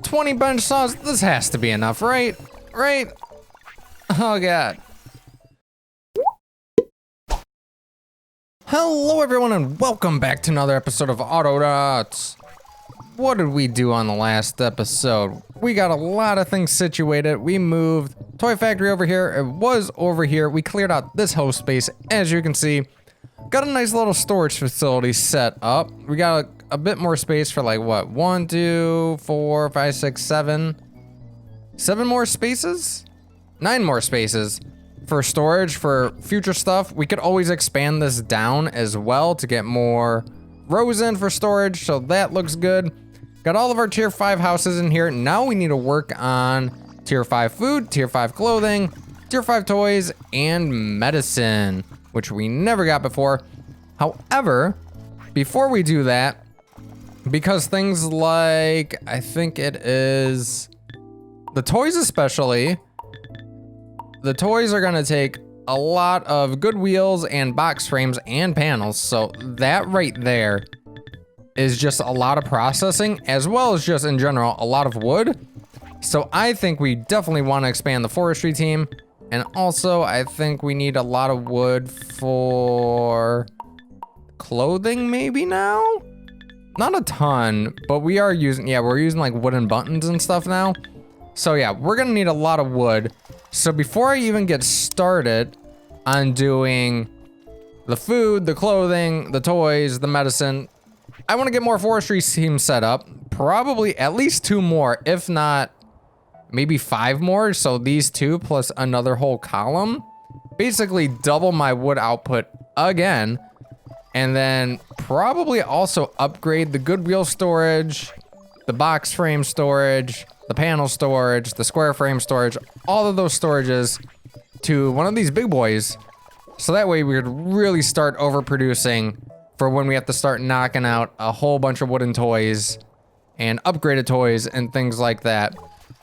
20 bench saws, this has to be enough, right? Right? Oh God. Hello everyone and welcome back to another episode of Autonauts. What did we do on the last episode? We got a lot of things situated. We moved toy factory over here. It was over here. We cleared out this host space, as you can see. Got a nice little storage facility set up. We got a bit more space for like what? 1, 2, 4, 5, 6, 7. 7 more spaces? 9 more spaces for storage for future stuff. We could always expand this down as well to get more rows in for storage, so that looks good. Got all of our tier 5 houses in here. Now we need to work on tier 5 food, tier 5 clothing, tier 5 toys, and medicine, which we never got before. However, before we do that, because things like, I think it is the toys especially, the toys are gonna take a lot of good wheels and box frames and panels, so that right there is just a lot of processing, as well as just in general a lot of wood. So I think we definitely want to expand the forestry team, and also I think we need a lot of wood for clothing maybe now. Not a ton, but we are using, yeah, we're using like wooden buttons and stuff now. So yeah, we're gonna need a lot of wood. So before I even get started on doing the food, the clothing, the toys, the medicine, I want to get more forestry teams set up. Probably at least 2 more, if not maybe 5 more. So these 2 plus another whole column, basically double my wood output again. And then probably also upgrade the good wheel storage, the box frame storage, the panel storage, the square frame storage, all of those storages to one of these big boys. So that way we could really start overproducing for when we have to start knocking out a whole bunch of wooden toys and upgraded toys and things like that.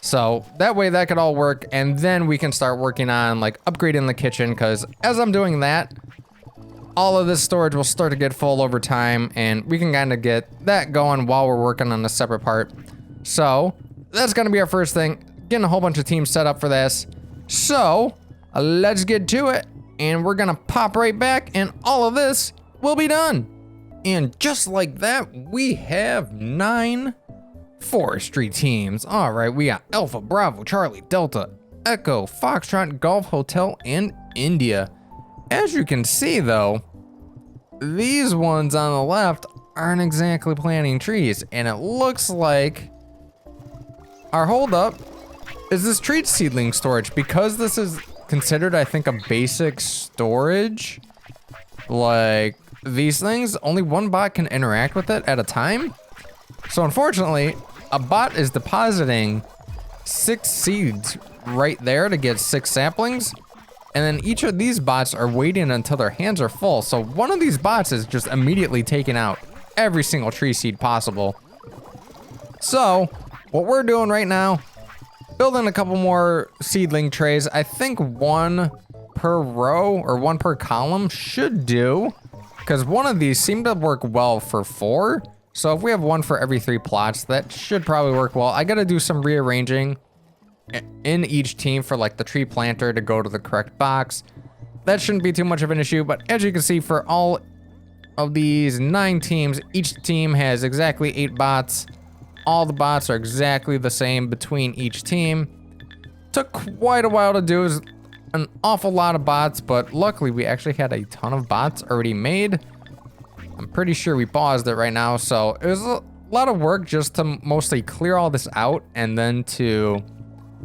So that way that could all work, and then we can start working on like upgrading the kitchen, because as I'm doing that, all of this storage will start to get full over time, and we can kind of get that going while we're working on a separate part. So that's gonna be our first thing, getting a whole bunch of teams set up for this. So let's get to it, and we're gonna pop right back and all of this will be done. And just like that, we have 9 forestry teams. All right, we got Alpha, Bravo, Charlie, Delta, Echo, Foxtrot, Golf, Hotel, and India. As you can see though, these ones on the left aren't exactly planting trees, and it looks like our holdup is this tree seedling storage, because this is considered, I think, a basic storage. Like these things, only one bot can interact with it at a time. So unfortunately, a bot is depositing 6 seeds right there to get 6 saplings. And then each of these bots are waiting until their hands are full. So one of these bots is just immediately taking out every single tree seed possible. So what we're doing right now, building a couple more seedling trays. I think 1 per row or 1 per column should do, because one of these seem to work well for 4. So if we have 1 for every 3 plots, that should probably work well. I gotta do some rearranging in each team for like the tree planter to go to the correct box. That shouldn't be too much of an issue, but as you can see, for all of these 9 teams, each team has exactly 8 bots. All the bots are exactly the same between each team. Took quite a while to do. It was an awful lot of bots, but luckily we actually had a ton of bots already made. I'm pretty sure we paused it right now, so it was a lot of work just to mostly clear all this out and then to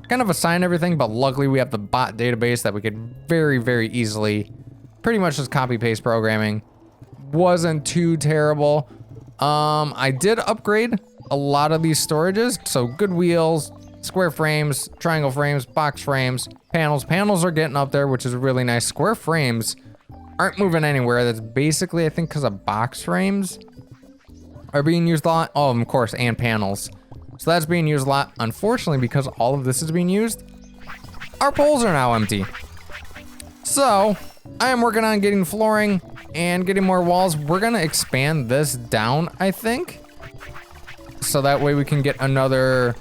kind of assign everything, but luckily we have the bot database that we could very, very easily pretty much just copy paste programming. Wasn't too terrible. I did upgrade a lot of these storages, so good wheels, square frames, triangle frames, box frames, panels. Panels are getting up there, which is really nice. Square frames aren't moving anywhere. That's basically, I think, because of box frames are being used a lot. Oh, of course, and panels. So that's being used a lot. Unfortunately, because all of this is being used, our poles are now empty. So I am working on getting flooring and getting more walls. We're gonna expand this down, I think. so that way we can get another,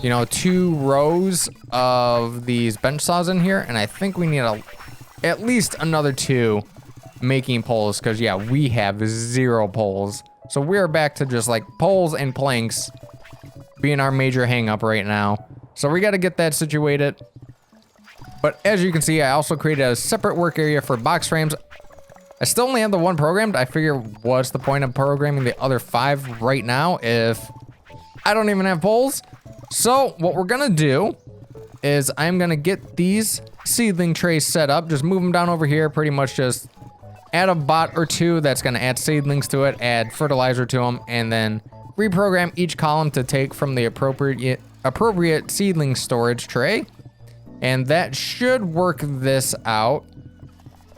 you know, 2 rows of these bench saws in here. And I think we need at least another 2 making poles, because yeah, we have 0 poles. So we're back to just like poles and planks being our major hang up right now. So we got to get that situated. But as you can see, I also created a separate work area for box frames. I still only have the 1 programmed. I figure what's the point of programming the other 5 right now if I don't even have poles? So what we're gonna do is I'm gonna get these seedling trays set up, just move them down over here, pretty much just add a bot or 2 that's gonna add seedlings to it, add fertilizer to them, and then reprogram each column to take from the appropriate seedling storage tray. And that should work this out.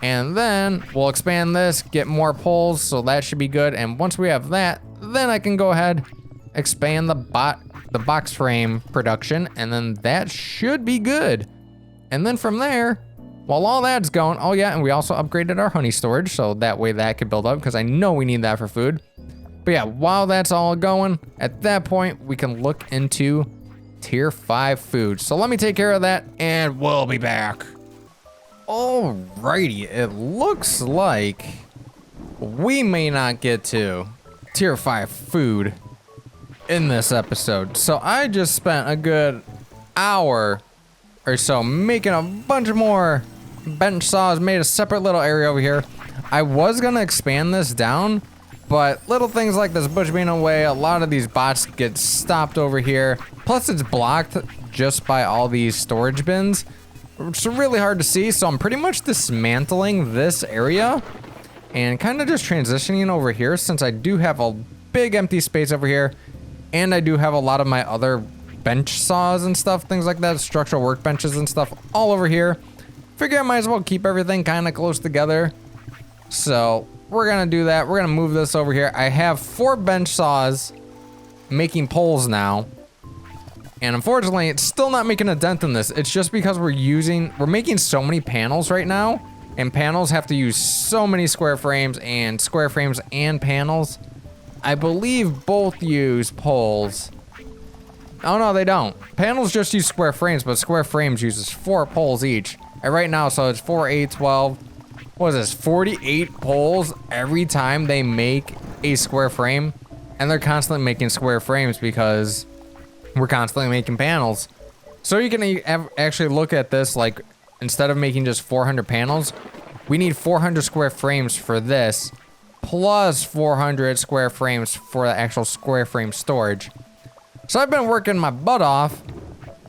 And then we'll expand this, get more poles, so that should be good. And once we have that, then I can go ahead, expand the box frame production, and then that should be good. And then from there, while all that's going, oh yeah, and we also upgraded our honey storage, so that way that could build up, because I know we need that for food. But yeah, while that's all going, at that point, we can look into tier 5 food. So let me take care of that, and we'll be back. Alrighty, it looks like we may not get to tier 5 food in this episode. So I just spent a good hour or so making a bunch more bench saws, made a separate little area over here. I was gonna expand this down, but little things like this bush being away, a lot of these bots get stopped over here. Plus it's blocked just by all these storage bins. It's really hard to see, so I'm pretty much dismantling this area and kind of just transitioning over here, since I do have a big empty space over here, and I do have a lot of my other bench saws and stuff, things like that, structural workbenches and stuff all over here. Figure I might as well keep everything kind of close together. So we're gonna do that. We're gonna move this over here. I have 4 bench saws making poles now. And unfortunately, it's still not making a dent in this. It's just because we're making so many panels right now, and panels have to use so many square frames and panels. I believe both use poles. Oh no, they don't. Panels just use square frames, but square frames uses 4 poles each. And right now, so it's 4, 8, 12. What is this, 48 poles every time they make a square frame? And they're constantly making square frames because we're constantly making panels. So you can actually look at this, like, instead of making just 400 panels, we need 400 square frames for this, plus 400 square frames for the actual square frame storage. So I've been working my butt off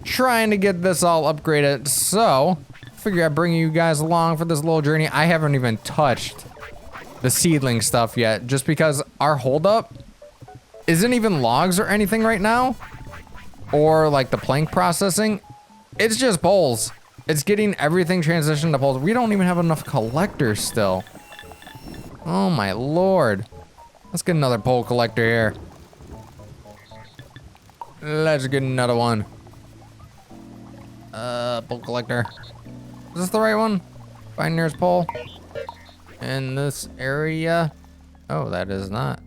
trying to get this all upgraded. So figure I'd bring you guys along for this little journey. I haven't even touched the seedling stuff yet, just because our holdup isn't even logs or anything right now, or like the plank processing. It's just poles. It's getting everything transitioned to poles. We don't even have enough collectors still. Oh my lord. Let's get another pole collector here. Let's get another one. Pole collector. Is this the right one? Find nearest pole. In this area. Oh, that is not.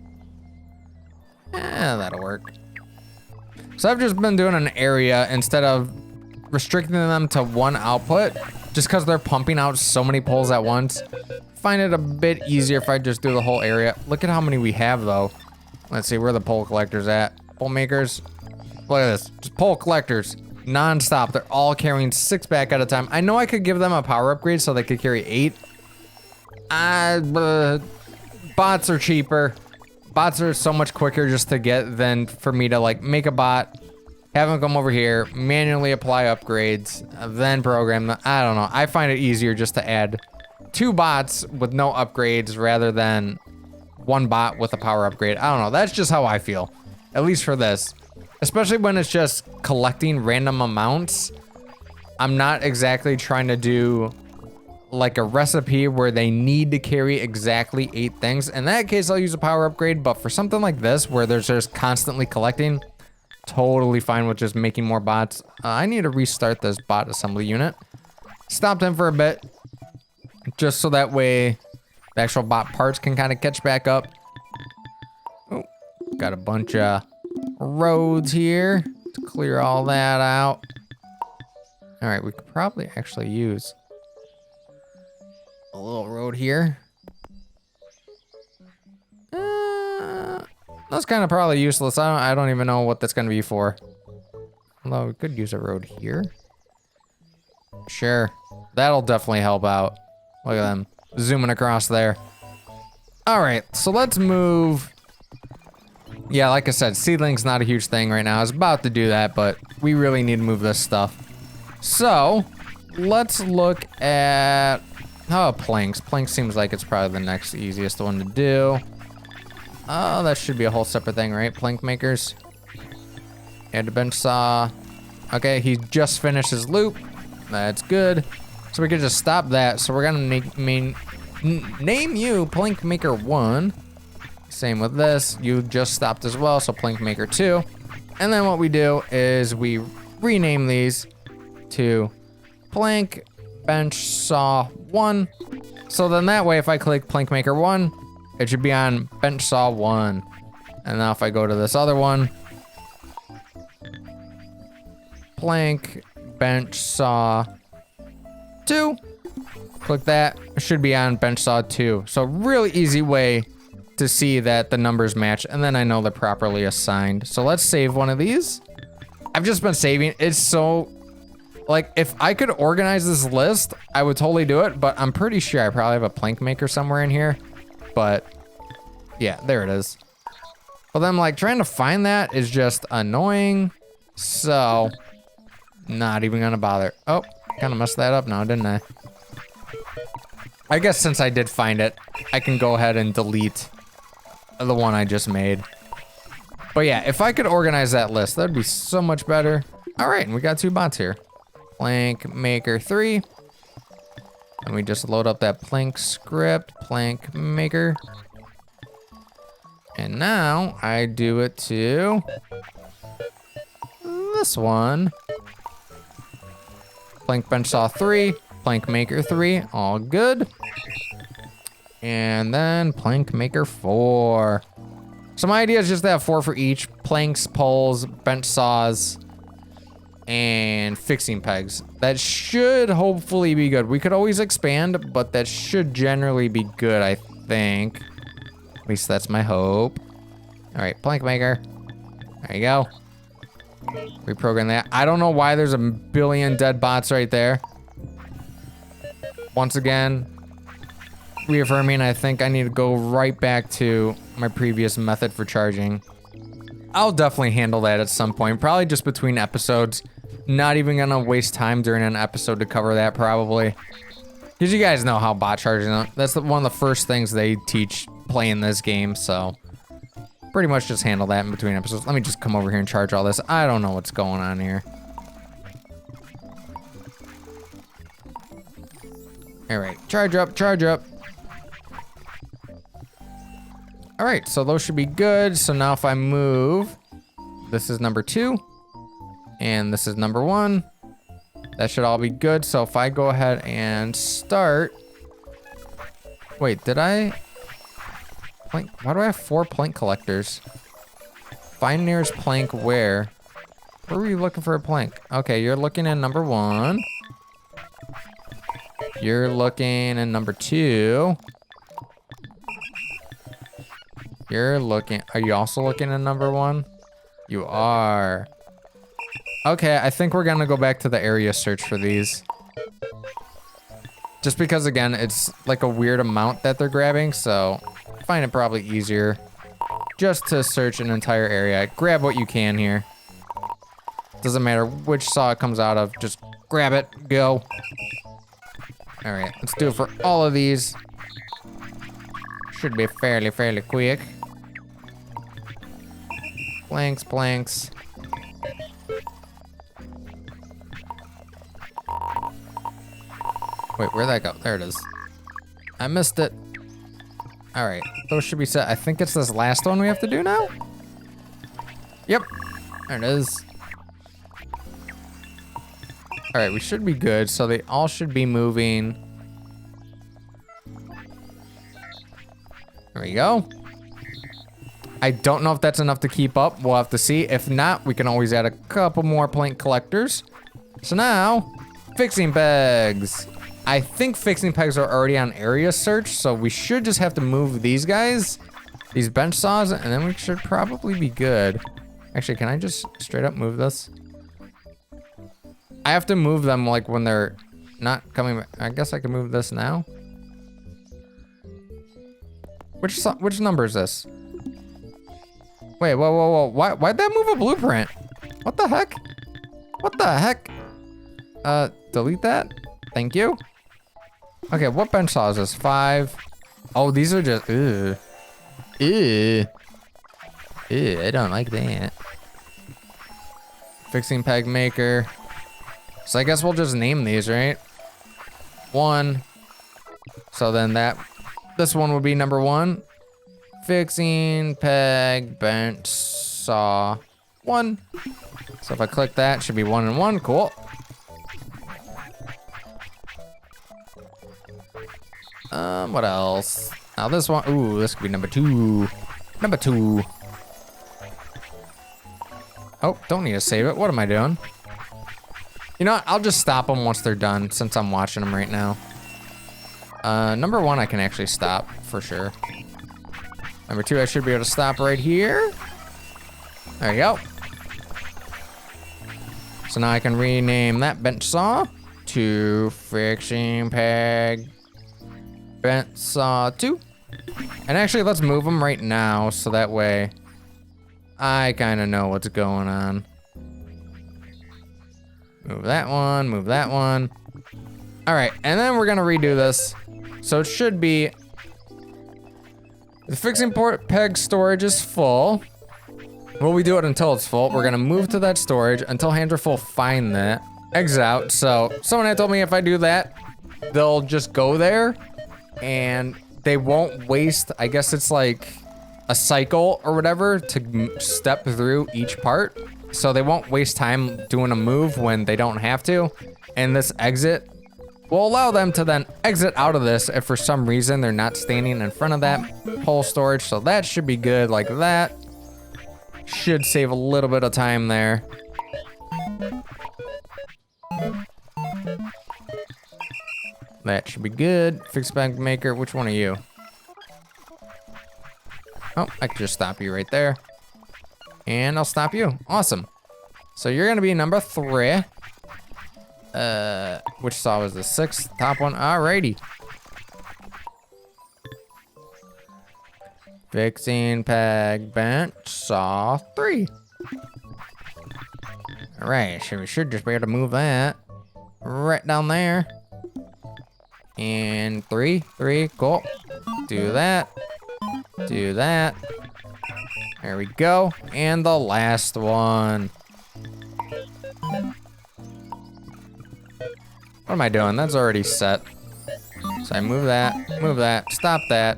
Yeah, that'll work. So I've just been doing an area instead of restricting them to 1 output, just because they're pumping out so many poles at once. Find it a bit easier if I just do the whole area. Look at how many we have though. Let's see where the pole collectors at. Pole makers. Look at this. Just pole collectors. Non-stop. They're all carrying 6 back at a time. I know I could give them a power upgrade so they could carry 8. Bots are cheaper. Bots are so much quicker just to get than for me to like make a bot, have them come over here, manually apply upgrades, then program them. I don't know. I find it easier just to add 2 bots with no upgrades rather than 1 bot with a power upgrade. I don't know. That's just how I feel, at least for this. Especially when it's just collecting random amounts. I'm not exactly trying to do like a recipe where they need to carry exactly 8 things. In that case, I'll use a power upgrade, but for something like this where there's just constantly collecting, totally fine with just making more bots. I need to restart this bot assembly unit. Stopped him for a bit, just so that way the actual bot parts can kind of catch back up. Oh, got a bunch of roads here to clear all that out. All right, we could probably actually use a little road here. That's kind of probably useless. I don't even know what that's gonna be for. Although we could use a road here. Sure, that'll definitely help out. Look at them zooming across there. All right, so let's move. Yeah, like I said, seedling's not a huge thing right now. I was about to do that, but we really need to move this stuff. So let's look at, planks. Planks seems like it's probably the next easiest one to do. Oh, that should be a whole separate thing, right? Plank makers. Add a bench saw. Okay, he just finished his loop. That's good. So we could just stop that. So we're gonna name you Plank Maker 1. Same with this. You just stopped as well, so Plank Maker 2. And then what we do is we rename these to Plank Bench Saw 1. So then that way, if I click Plank Maker 1, it should be on Bench Saw 1. And now if I go to this other one, Plank Bench Saw 2, click that, it should be on Bench Saw 2. So really easy way to see that the numbers match, and then I know they're properly assigned. So let's save one of these. I've just been saving. It's so, like, if I could organize this list, I would totally do it, but I'm pretty sure I probably have a plank maker somewhere in here. But yeah, there it is. But then, like, trying to find that is just annoying. So not even gonna bother. Oh, kind of messed that up now, didn't I? I guess since I did find it, I can go ahead and delete the one I just made. But yeah, if I could organize that list, that'd be so much better. All right, and we got 2 bots here. Plank Maker 3. And we just load up that plank script, Plank Maker. And now I do it to this one. Plank Bench Saw 3, Plank Maker 3, all good. And then Plank Maker 4. So my idea is just to have 4 for each: planks, poles, bench saws, and fixing pegs. That should hopefully be good. We could always expand, but that should generally be good, I think. At least that's my hope. All right, Plank Maker. There you go. Reprogram that. I don't know why there's a billion dead bots right there. Once again, reaffirming, I think I need to go right back to my previous method for charging. I'll definitely handle that at some point, probably just between episodes. Not even gonna waste time during an episode to cover that, probably. Because you guys know how bot charging, that's one of the first things they teach playing this game, so pretty much just handle that in between episodes. Let me just come over here and charge all this. I don't know what's going on here. All right, charge up, charge up. All right, so those should be good. So now if I move, this is number 2, and this is number 1. That should all be good. So if I go ahead and start, wait, did I? Plank, why do I have 4 plank collectors? Find nearest plank where? Where were you looking for a plank? Okay, you're looking in number 1. You're looking in number 2. You're looking, are you also looking at number 1? You are. Okay, I think we're gonna go back to the area search for these. Just because, again, it's like a weird amount that they're grabbing, so I find it probably easier just to search an entire area. Grab what you can here. Doesn't matter which saw it comes out of, just grab it, go. All right, let's do it for all of these. Should be fairly quick. Planks, planks. Wait, where'd that go? There it is. I missed it. All right, those should be set. I think it's this last one we have to do now. Yep, there it is. All right, we should be good. So they all should be moving. There we go. I don't know if that's enough to keep up. We'll have to see. If not, we can always add a couple more plank collectors. So now, fixing pegs. I think fixing pegs are already on area search, so we should just have to move these guys, these bench saws, and then we should probably be good. Actually, can I just straight up move this? I have to move them like when they're not coming back. I guess I can move this now. Which number is this? Wait, whoa. Why'd that move a blueprint? What the heck? What the heck? Delete that. Thank you. Okay, what bench saw is this? 5. Oh, these are just, ew. Ew. Ew, I don't like that. Fixing peg maker. So I guess we'll just name these, right? 1. So then this one would be number 1. Fixing peg bench saw 1. So if I click that, it should be 1 and 1. Cool. What else? Now this one, ooh, this could be number 2. Number 2. Oh, don't need to save it. What am I doing? You know what? I'll just stop them once they're done since I'm watching them right now. Number 1, I can actually stop for sure. Number 2, I should be able to stop right here. There you go. So now I can rename that bench saw to fixing peg bench saw 2. And actually, let's move them right now so that way I kind of know what's going on. Move that one, move that one. All right, and then we're gonna redo this. So it should be, the fixing port peg storage is full. Well, we do it until it's full. We're gonna move to that storage until hands are full, find that. Exit out, so someone had told me if I do that, they'll just go there and they won't waste, I guess it's like a cycle or whatever to step through each part. So they won't waste time doing a move when they don't have to. And this exit will allow them to then exit out of this if for some reason they're not standing in front of that whole storage. So that should be good like that. Should save a little bit of time there. That should be good. Fix bag maker, which one are you? Oh, I can just stop you right there. And I'll stop you. Awesome. So you're gonna be number 3. Which saw was the 6th? Top one. Alrighty. Fixing peg bench saw 3. Alright, so we should just be able to move that right down there. And 3, cool. Do that. Do that. There we go. And the last one. What am I doing? That's already set. So I move that, stop that.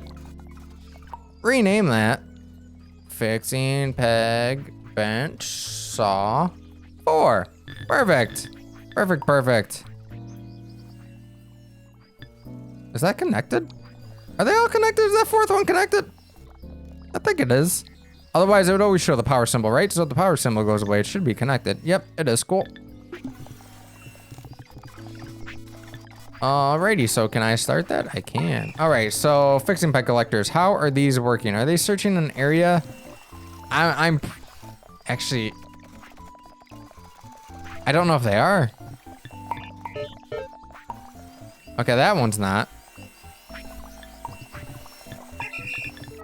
Rename that. Fixing peg bench saw 4. Perfect. Perfect. Is that connected? Are they all connected? Is that 4th one connected? I think it is. Otherwise, it would always show the power symbol, right? So if the power symbol goes away, it should be connected. Yep, it is. Cool. Alrighty, so can I start that? I can. Alright, so fixing pet collectors. How are these working? Are they searching an area? I'm actually, I don't know if they are. Okay, that one's not.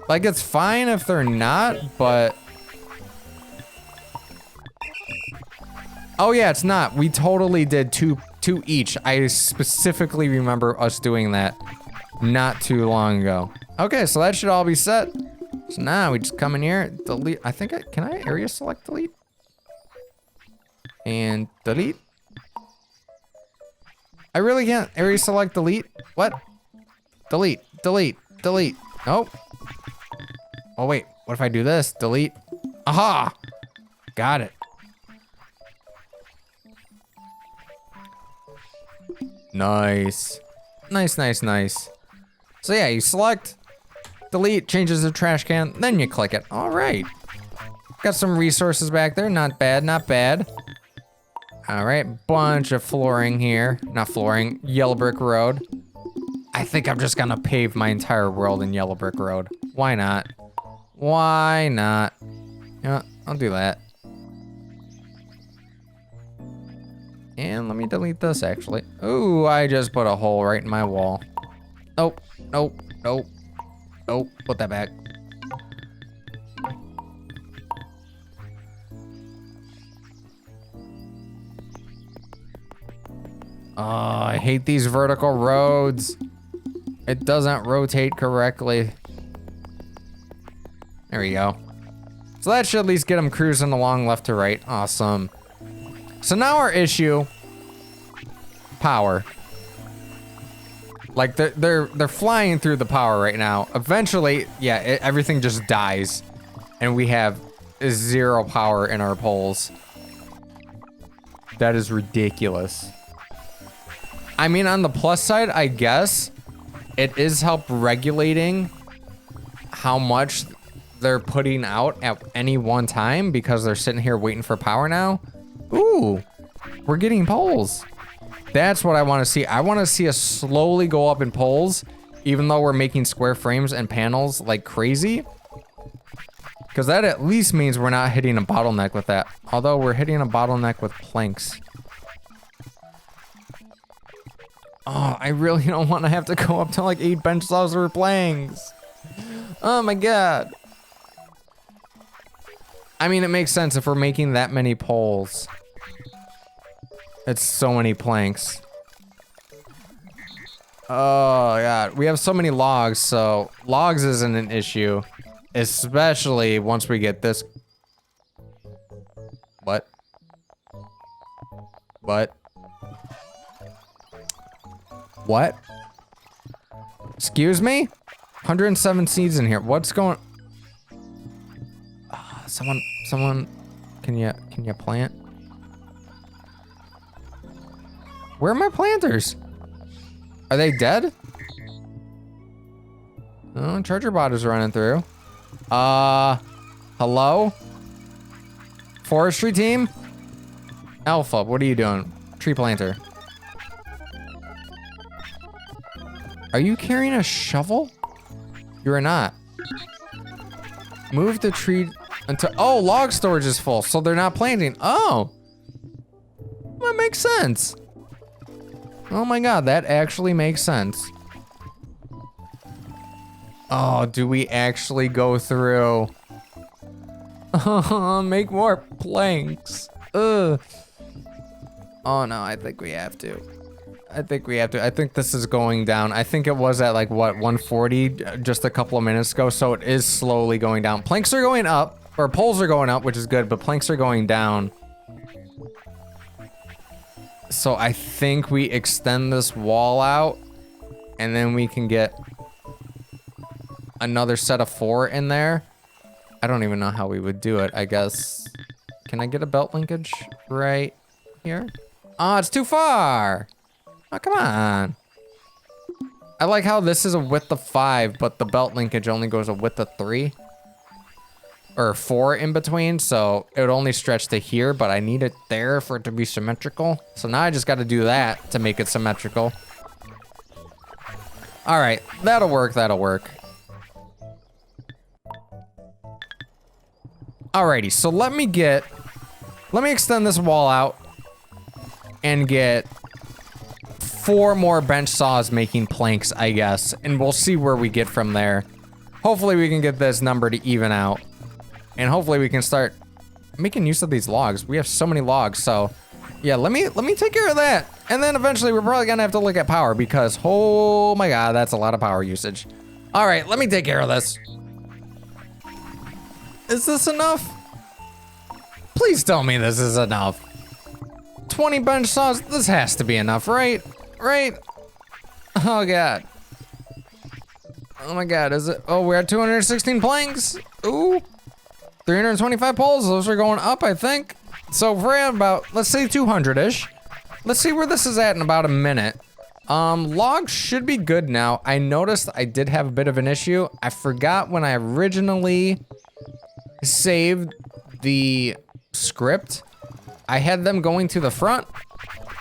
Like, it's fine if they're not, but... Oh yeah, it's not. We totally did two each. I specifically remember us doing that not too long ago. Okay, so that should all be set. So now we just come in here, delete. I think can I area select delete? And delete. I really can't area select delete. What? Delete. Nope. Oh wait, what if I do this? Delete. Aha! Got it. Nice. Nice. So yeah, you select delete, changes the trash can, then you click it. All right. Got some resources back there. Not bad, not bad. All right, bunch of flooring here. Not flooring, yellow brick road. I think I'm just gonna pave my entire world in yellow brick road. Why not? Why not? Yeah, I'll do that. And let me delete this actually. Ooh, I just put a hole right in my wall. Nope, nope, nope, nope, put that back. Oh, I hate these vertical roads. It doesn't rotate correctly. There we go. So that should at least get them cruising along left to right. Awesome. So now our issue, power. Like they're flying through the power right now. Eventually, yeah, everything just dies, and we have 0 power in our poles. That is ridiculous. I mean, on the plus side, I guess it is help regulating how much they're putting out at any one time because they're sitting here waiting for power now. Ooh, we're getting poles. That's what I want to see. I want to see us slowly go up in poles, even though we're making square frames and panels like crazy. Because that at least means we're not hitting a bottleneck with that. Although we're hitting a bottleneck with planks. Oh, I really don't want to have to go up to like 8 bench saws or planks. Oh my god. I mean, it makes sense if we're making that many poles. It's so many planks. Oh god, we have so many logs, so logs isn't an issue. Especially once we get this. What? What? What? Excuse me? 107 seeds in here. What's going? Someone, can you plant? Where are my planters? Are they dead? Oh, charger bot is running through. Hello? Forestry team? Alpha, what are you doing? Tree planter. Are you carrying a shovel? You're not. Move the tree until, oh, log storage is full, so they're not planting. Oh, that makes sense. Oh my god, that actually makes sense. Oh, do we actually go through? Make more planks. Ugh. Oh no, I think we have to. I think this is going down. I think it was at like, what, 140 just a couple of minutes ago, so it is slowly going down. Planks are going up, or poles are going up, which is good, but planks are going down. So I think we extend this wall out, and then we can get another set of 4 in there. I don't even know how we would do it, I guess. Can I get a belt linkage right here? Oh, it's too far. Oh, come on. I like how this is a width of 5, but the belt linkage only goes a width of 3. Or 4 in between, so it would only stretch to here, but I need it there for it to be symmetrical. So now I just got to do that to make it symmetrical. All right, that'll work, that'll work. Alrighty, so let me extend this wall out and get 4 more bench saws making planks, I guess, and we'll see where we get from there. Hopefully we can get this number to even out, and hopefully we can start making use of these logs. We have so many logs, so yeah, let me take care of that, and then eventually we're probably gonna have to look at power because, oh my god, that's a lot of power usage. All right, let me take care of this. Is this enough? Please tell me this is enough. 20 bench saws, this has to be enough, right? Right? Oh god. Oh my god, is it? Oh, we're at 216 planks. Ooh. 325 poles, those are going up, I think. So if we're at about, let's say 200-ish. Let's see where this is at in about a minute. Logs should be good now. I noticed I did have a bit of an issue. I forgot when I originally saved the script, I had them going to the front,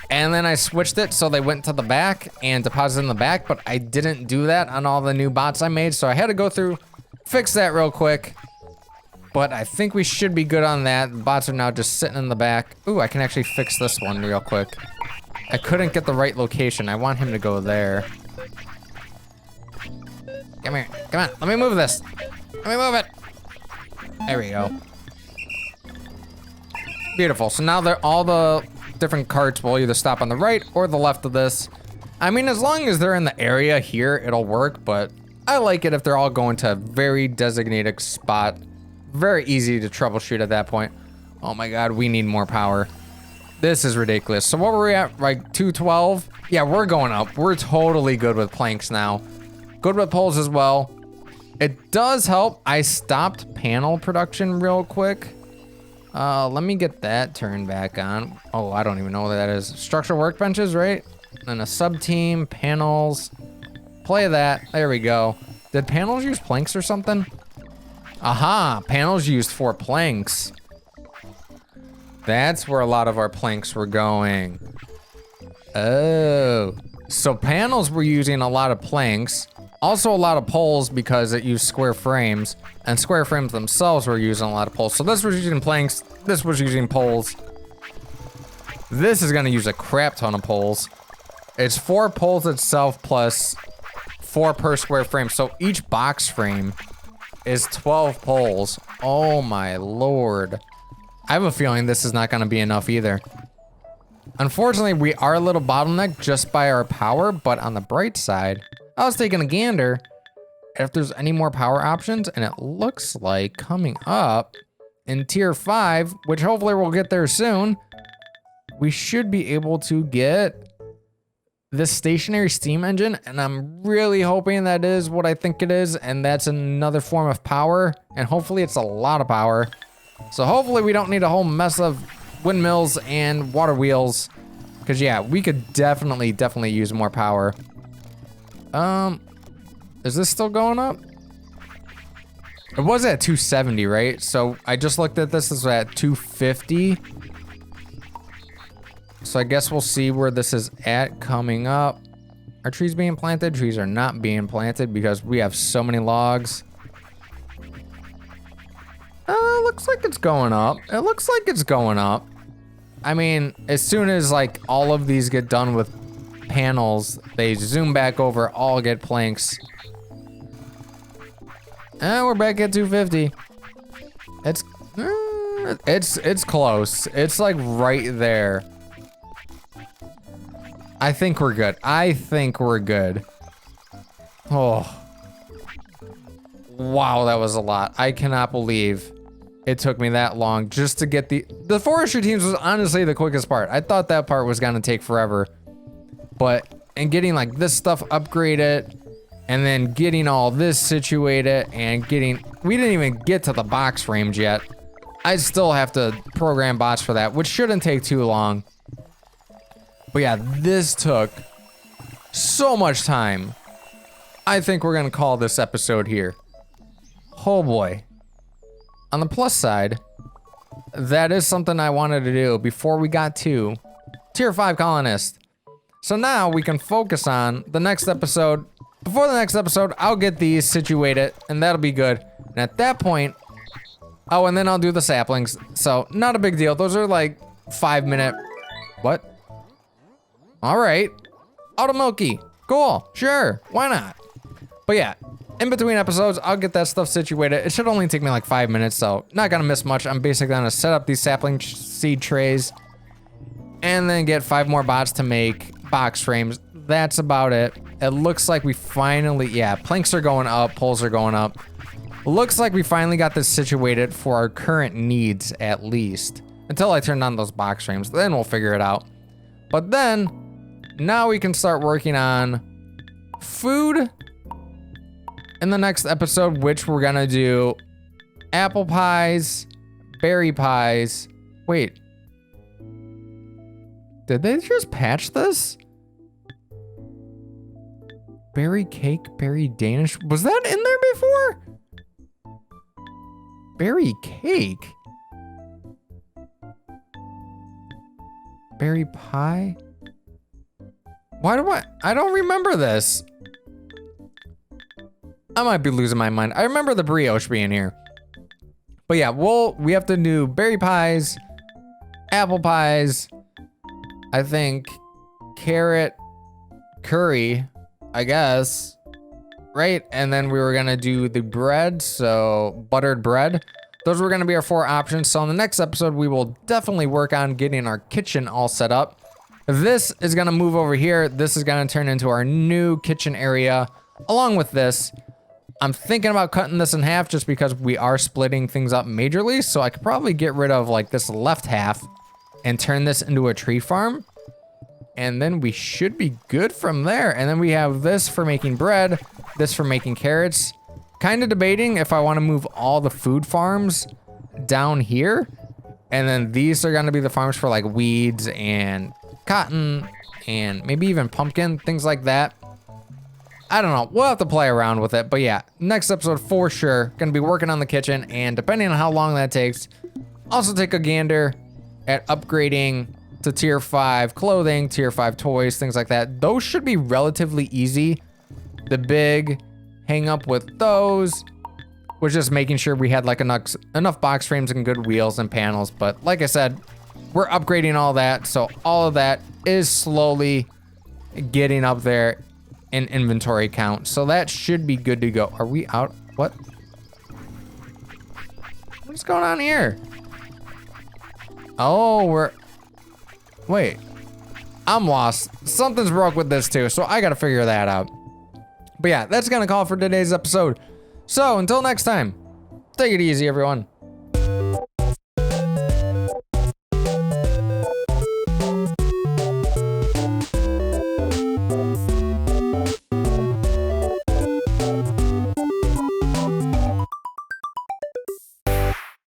and then I switched it so they went to the back and deposited in the back, but I didn't do that on all the new bots I made, so I had to go through, fix that real quick. But I think we should be good on that. The bots are now just sitting in the back. Ooh, I can actually fix this one real quick. I couldn't get the right location. I want him to go there. Come here. Come on. Let me move this. Let me move it. There we go. Beautiful. So now they're all the different carts will either stop on the right or the left of this. I mean, as long as they're in the area here, it'll work, but I like it if they're all going to a very designated spot. Very easy to troubleshoot at that point. Oh my God, we need more power. This is ridiculous. So what were we at, like 212? Yeah, we're going up. We're totally good with planks now. Good with poles as well. It does help. I stopped panel production real quick. Let me get that turned back on. Oh, I don't even know what that is. Structural workbenches, right? And a sub team, panels. Play that. There we go. Did panels use planks or something? Aha, panels used for planks. That's where a lot of our planks were going. Oh, so panels were using a lot of planks. Also a lot of poles because it used square frames, and square frames themselves were using a lot of poles. So this was using planks, this was using poles. This is gonna use a crap ton of poles. It's 4 poles itself plus 4 per square frame. So each box frame is 12 poles. Oh my Lord. I have a feeling this is not gonna be enough either. Unfortunately, we are a little bottlenecked just by our power, but on the bright side, I was taking a gander if there's any more power options, and it looks like coming up in tier 5, which hopefully we'll get there soon, we should be able to get this stationary steam engine, and I'm really hoping that is what I think it is, and that's another form of power, and hopefully it's a lot of power. So hopefully we don't need a whole mess of windmills and water wheels, because yeah, we could definitely use more power. Is this still going up? It was at 270, right? So I just looked at this, is at 250. So I guess we'll see where this is at coming up. Are trees being planted? Trees are not being planted because we have so many logs. Looks like it's going up. It looks like it's going up. I mean, as soon as like all of these get done with panels, they zoom back over, all get planks. And we're back at 250. It's close. It's like right there. I think we're good. I think we're good. Oh. Wow, that was a lot. I cannot believe it took me that long just to get the forestry teams was honestly the quickest part. I thought that part was gonna take forever. But in getting like this stuff upgraded and then getting all this situated and we didn't even get to the box frames yet. I still have to program bots for that, which shouldn't take too long. But yeah, this took so much time. I think we're gonna call this episode here. Oh boy. On the plus side, that is something I wanted to do before we got to tier 5 colonists. So now we can focus on the next episode. Before the next episode, I'll get these situated and that'll be good. And at that point, oh, and then I'll do the saplings. So not a big deal. Those are like 5-minute, what? All right, auto milky, cool, sure, why not? But yeah, in between episodes, I'll get that stuff situated. It should only take me like 5 minutes, so not gonna miss much. I'm basically gonna set up these sapling seed trays and then get 5 more bots to make box frames. That's about it. It looks like we finally, yeah, planks are going up, poles are going up. Looks like we finally got this situated for our current needs, at least. Until I turn on those box frames, then we'll figure it out. But then, now we can start working on food in the next episode, which we're gonna do apple pies, berry pies. Wait, did they just patch this? Berry cake, berry Danish. Was that in there before? Berry cake? Berry pie? Why do I don't remember this. I might be losing my mind. I remember the brioche being here. But yeah, we have to do berry pies, apple pies, I think carrot curry, I guess, right? And then we were gonna do the bread, so buttered bread. Those were gonna be our 4 options. So in the next episode, we will definitely work on getting our kitchen all set up. This is gonna move over here. This is gonna turn into our new kitchen area. Along with this, I'm thinking about cutting this in half just because we are splitting things up majorly. So I could probably get rid of like this left half and turn this into a tree farm. And then we should be good from there. And then we have this for making bread, this for making carrots. Kind of debating if I want to move all the food farms down here. And then these are gonna be the farms for like weeds and cotton and maybe even pumpkin, things like that. I don't know, we'll have to play around with it, but yeah, next episode for sure, gonna be working on the kitchen, and depending on how long that takes, also take a gander at upgrading to tier 5 clothing, tier 5 toys, things like that. Those should be relatively easy. The big hang up with those was just making sure we had like enough box frames and good wheels and panels, but like I said, we're upgrading all that, so all of that is slowly getting up there in inventory count, so that should be good to go. Are we out? What? What's going on here? Oh, wait, I'm lost. Something's broke with this too, so I gotta figure that out. But yeah, that's gonna call for today's episode. So until next time, take it easy, everyone.